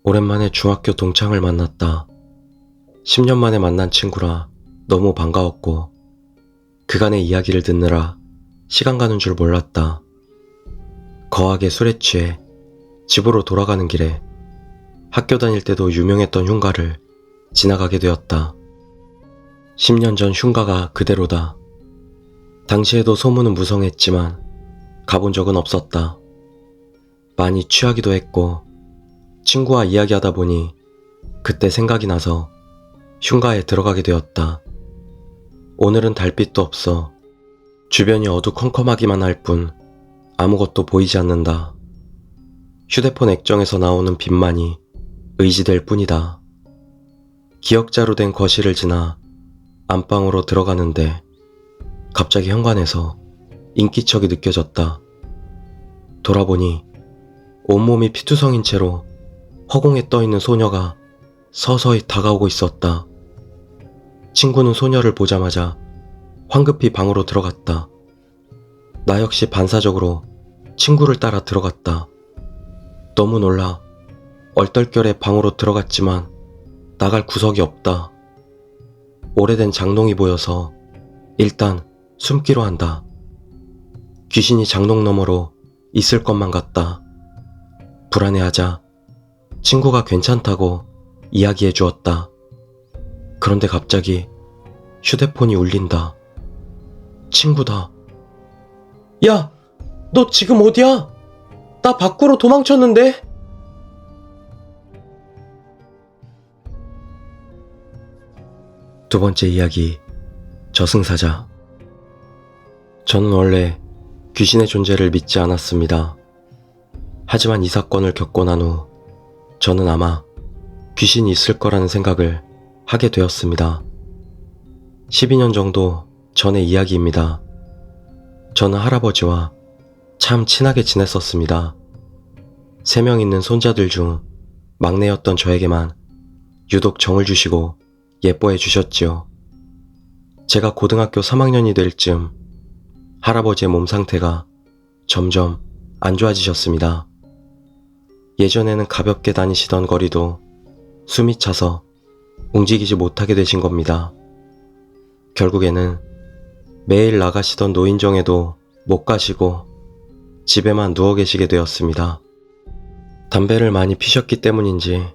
오랜만에 중학교 동창을 만났다. 10년 만에 만난 친구라 너무 반가웠고 그간의 이야기를 듣느라 시간 가는 줄 몰랐다. 거하게 술에 취해 집으로 돌아가는 길에 학교 다닐 때도 유명했던 흉가를 지나가게 되었다. 10년 전 흉가가 그대로다. 당시에도 소문은 무성했지만 가본 적은 없었다. 많이 취하기도 했고 친구와 이야기하다 보니 그때 생각이 나서 흉가에 들어가게 되었다. 오늘은 달빛도 없어 주변이 어두컴컴하기만 할 뿐 아무것도 보이지 않는다. 휴대폰 액정에서 나오는 빛만이 의지될 뿐이다. 기역자로 된 거실을 지나 안방으로 들어가는데 갑자기 현관에서 인기척이 느껴졌다. 돌아보니 온몸이 피투성인 채로 허공에 떠있는 소녀가 서서히 다가오고 있었다. 친구는 소녀를 보자마자 황급히 방으로 들어갔다. 나 역시 반사적으로 친구를 따라 들어갔다. 너무 놀라 얼떨결에 방으로 들어갔지만 나갈 구석이 없다. 오래된 장롱이 보여서 일단 숨기로 한다. 귀신이 장롱 너머로 있을 것만 같다. 불안해하자 친구가 괜찮다고 이야기해 주었다. 그런데 갑자기 휴대폰이 울린다. 친구다. 야, 너 지금 어디야? 나 밖으로 도망쳤는데? 두 번째 이야기, 저승사자. 저는 원래 귀신의 존재를 믿지 않았습니다. 하지만 이 사건을 겪고 난 후 저는 아마 귀신이 있을 거라는 생각을 하게 되었습니다. 12년 정도 전의 이야기입니다. 저는 할아버지와 참 친하게 지냈었습니다. 3명 있는 손자들 중 막내였던 저에게만 유독 정을 주시고 예뻐해 주셨지요. 제가 고등학교 3학년이 될 즈음 할아버지의 몸 상태가 점점 안 좋아지셨습니다. 예전에는 가볍게 다니시던 거리도 숨이 차서 움직이지 못하게 되신 겁니다. 결국에는 매일 나가시던 노인정에도 못 가시고 집에만 누워 계시게 되었습니다. 담배를 많이 피셨기 때문인지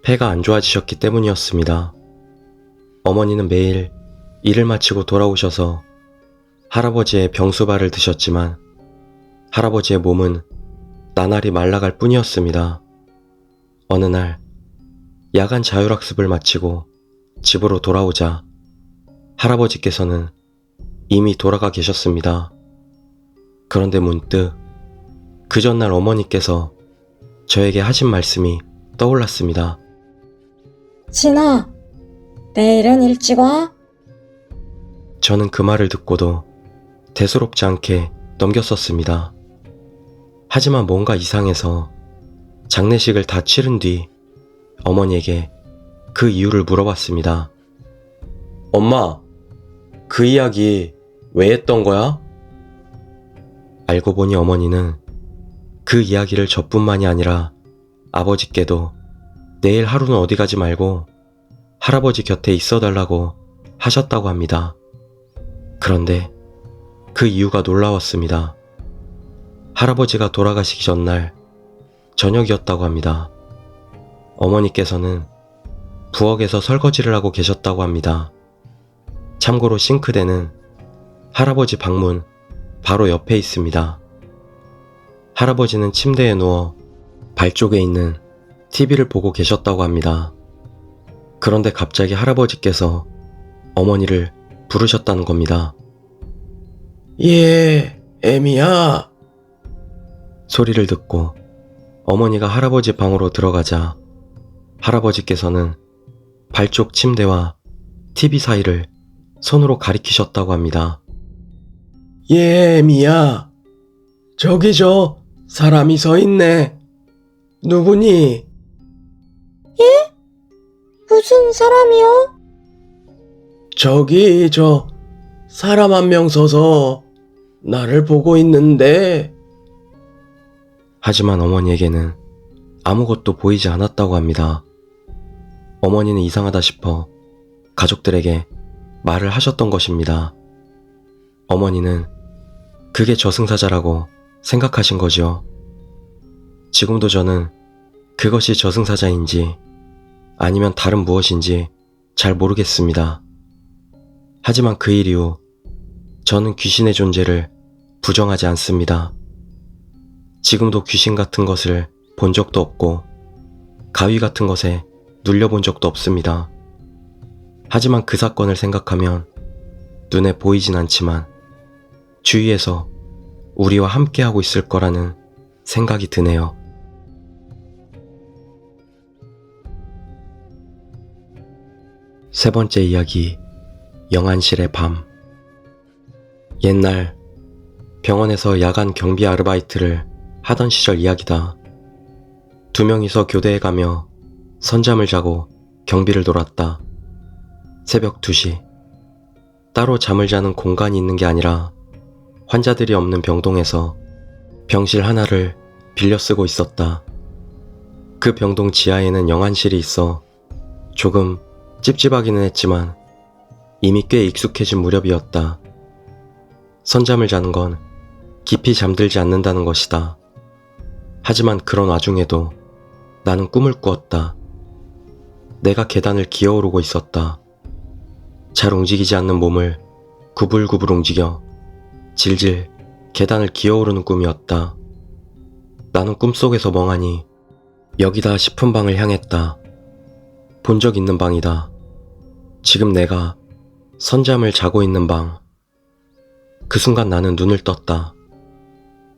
폐가 안 좋아지셨기 때문이었습니다. 어머니는 매일 일을 마치고 돌아오셔서 할아버지의 병수발을 드셨지만 할아버지의 몸은 나날이 말라갈 뿐이었습니다. 어느 날 야간 자율학습을 마치고 집으로 돌아오자 할아버지께서는 이미 돌아가 계셨습니다. 그런데 문득 그 전날 어머니께서 저에게 하신 말씀이 떠올랐습니다. 진아, 내일은 일찍 와? 저는 그 말을 듣고도 대수롭지 않게 넘겼었습니다. 하지만 뭔가 이상해서 장례식을 다 치른 뒤 어머니에게 그 이유를 물어봤습니다. 엄마, 그 이야기 왜 했던 거야? 알고 보니 어머니는 그 이야기를 저뿐만이 아니라 아버지께도 내일 하루는 어디 가지 말고 할아버지 곁에 있어달라고 하셨다고 합니다. 그런데 그 이유가 놀라웠습니다. 할아버지가 돌아가시기 전날 저녁이었다고 합니다. 어머니께서는 부엌에서 설거지를 하고 계셨다고 합니다. 참고로 싱크대는 할아버지 방문 바로 옆에 있습니다. 할아버지는 침대에 누워 발 쪽에 있는 TV를 보고 계셨다고 합니다. 그런데 갑자기 할아버지께서 어머니를 부르셨다는 겁니다. 예, 애미야. 소리를 듣고 어머니가 할아버지 방으로 들어가자 할아버지께서는 발쪽 침대와 TV 사이를 손으로 가리키셨다고 합니다. 예, 애미야. 저기 사람이 서 있네. 누구니? 무슨 사람이요? 저기 사람 한 명 서서 나를 보고 있는데. 하지만 어머니에게는 아무것도 보이지 않았다고 합니다. 어머니는 이상하다 싶어 가족들에게 말을 하셨던 것입니다. 어머니는 그게 저승사자라고 생각하신 거죠. 지금도 저는 그것이 저승사자인지 아니면 다른 무엇인지 잘 모르겠습니다. 하지만 그 일 이후 저는 귀신의 존재를 부정하지 않습니다. 지금도 귀신 같은 것을 본 적도 없고 가위 같은 것에 눌려본 적도 없습니다. 하지만 그 사건을 생각하면 눈에 보이진 않지만 주위에서 우리와 함께하고 있을 거라는 생각이 드네요. 세 번째 이야기, 영안실의 밤. 옛날 병원에서 야간 경비 아르바이트를 하던 시절 이야기다. 2명이서 교대에 가며 선잠을 자고 경비를 돌았다. 새벽 2시. 따로 잠을 자는 공간이 있는 게 아니라 환자들이 없는 병동에서 병실 하나를 빌려 쓰고 있었다. 그 병동 지하에는 영안실이 있어 조금 찝찝하기는 했지만 이미 꽤 익숙해진 무렵이었다. 선잠을 자는 건 깊이 잠들지 않는다는 것이다. 하지만 그런 와중에도 나는 꿈을 꾸었다. 내가 계단을 기어오르고 있었다. 잘 움직이지 않는 몸을 구불구불 움직여 질질 계단을 기어오르는 꿈이었다. 나는 꿈속에서 멍하니 여기다 싶은 방을 향했다. 본 적 있는 방이다. 지금 내가 선잠을 자고 있는 방. 그 순간 나는 눈을 떴다.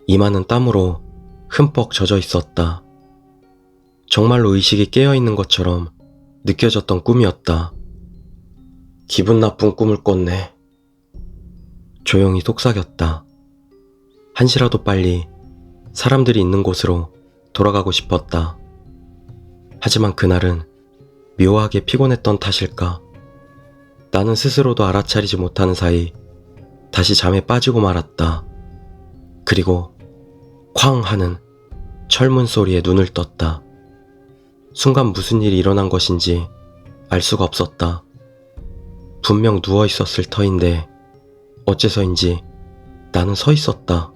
이마는 땀으로 흠뻑 젖어 있었다. 정말로 의식이 깨어있는 것처럼 느껴졌던 꿈이었다. 기분 나쁜 꿈을 꿨네. 조용히 속삭였다. 한시라도 빨리 사람들이 있는 곳으로 돌아가고 싶었다. 하지만 그날은 묘하게 피곤했던 탓일까? 나는 스스로도 알아차리지 못하는 사이 다시 잠에 빠지고 말았다. 그리고 쾅 하는 철문 소리에 눈을 떴다. 순간 무슨 일이 일어난 것인지 알 수가 없었다. 분명 누워 있었을 터인데 어째서인지 나는 서 있었다.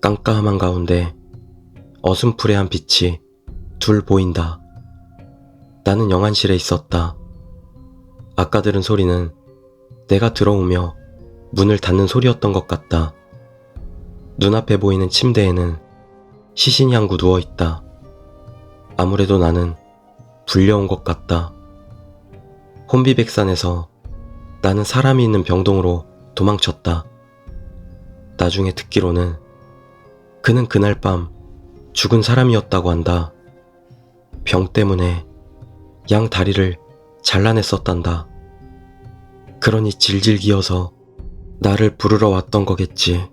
깜깜한 가운데 어슴푸레한 빛이 둘 보인다. 나는 영안실에 있었다. 아까 들은 소리는 내가 들어오며 문을 닫는 소리였던 것 같다. 눈앞에 보이는 침대에는 시신이 한 구 누워있다. 아무래도 나는 불려온 것 같다. 혼비백산에서 나는 사람이 있는 병동으로 도망쳤다. 나중에 듣기로는 그는 그날 밤 죽은 사람이었다고 한다. 병 때문에 양 다리를 잘라냈었단다. 그러니 질질 기어서 나를 부르러 왔던 거겠지.